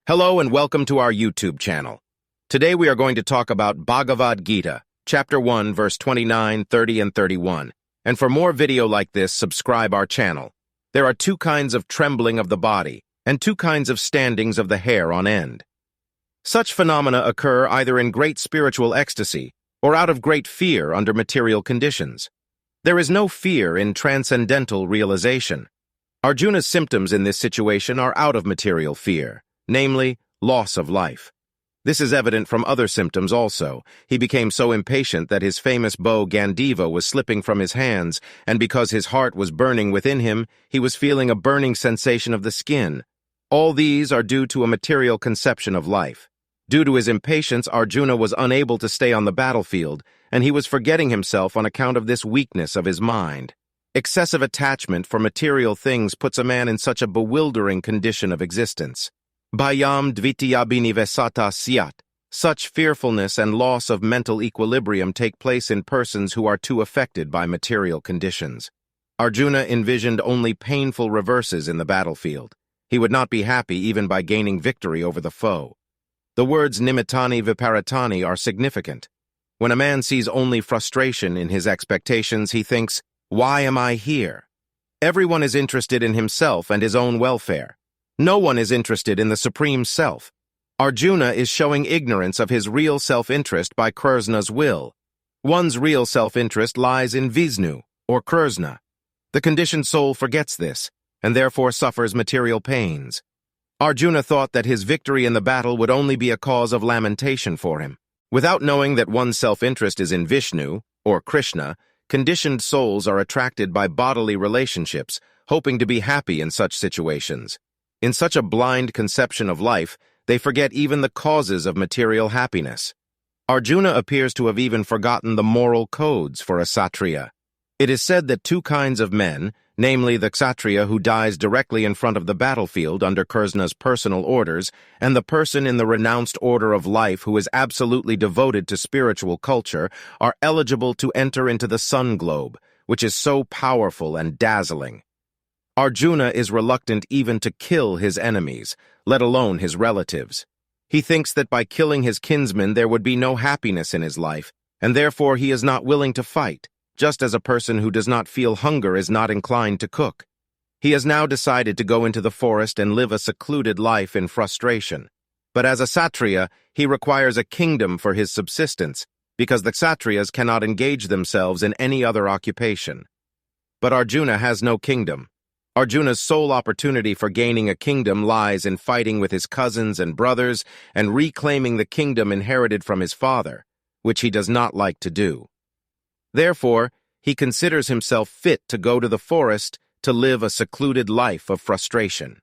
Hello and welcome to our YouTube channel. Today we are going to talk about Bhagavad Gita, Chapter 1, verse 29, 30, and 31. And for more video like this, subscribe our channel. There are two kinds of trembling of the body, and two kinds of standings of the hair on end. Such phenomena occur either in great spiritual ecstasy or out of great fear under material conditions. There is no fear in transcendental realization. Arjuna's symptoms in this situation are out of material fear, namely, loss of life. This is evident from other symptoms also. He became so impatient that his famous bow Gandiv was slipping from his hands, and because his heart was burning within him, he was feeling a burning sensation of the skin. All these are due to a material conception of life. Due to his impatience, Arjuna was unable to stay on the battlefield, and he was forgetting himself on account of this weakness of his mind. Excessive attachment for material things puts a man in such a bewildering condition of existence. Bhayam dvitiyabhinivesata syat. Such fearfulness and loss of mental equilibrium take place in persons who are too affected by material conditions. Arjuna envisioned only painful reverses in the battlefield. He would not be happy even by gaining victory over the foe. The words nimittani viparitani are significant. When a man sees only frustration in his expectations, he thinks, "Why am I here?" Everyone is interested in himself and his own welfare. No one is interested in the Supreme Self. Arjuna is showing ignorance of his real self-interest by Krishna's will. One's real self-interest lies in Vishnu, or Krishna. The conditioned soul forgets this, and therefore suffers material pains. Arjuna thought that his victory in the battle would only be a cause of lamentation for him. Without knowing that one's self-interest is in Vishnu, or Krishna, conditioned souls are attracted by bodily relationships, hoping to be happy in such situations. In such a blind conception of life, they forget even the causes of material happiness. Arjuna appears to have even forgotten the moral codes for a Kshatriya. It is said that two kinds of men, namely the Kshatriya who dies directly in front of the battlefield under Krishna's personal orders, and the person in the renounced order of life who is absolutely devoted to spiritual culture, are eligible to enter into the sun globe, which is so powerful and dazzling. Arjuna is reluctant even to kill his enemies, let alone his relatives. He thinks that by killing his kinsmen there would be no happiness in his life, and therefore he is not willing to fight, just as a person who does not feel hunger is not inclined to cook. He has now decided to go into the forest and live a secluded life in frustration. But as a Kshatriya, he requires a kingdom for his subsistence, because the Kshatriyas cannot engage themselves in any other occupation. But Arjuna has no kingdom. Arjuna's sole opportunity for gaining a kingdom lies in fighting with his cousins and brothers and reclaiming the kingdom inherited from his father, which he does not like to do. Therefore, he considers himself fit to go to the forest to live a secluded life of frustration.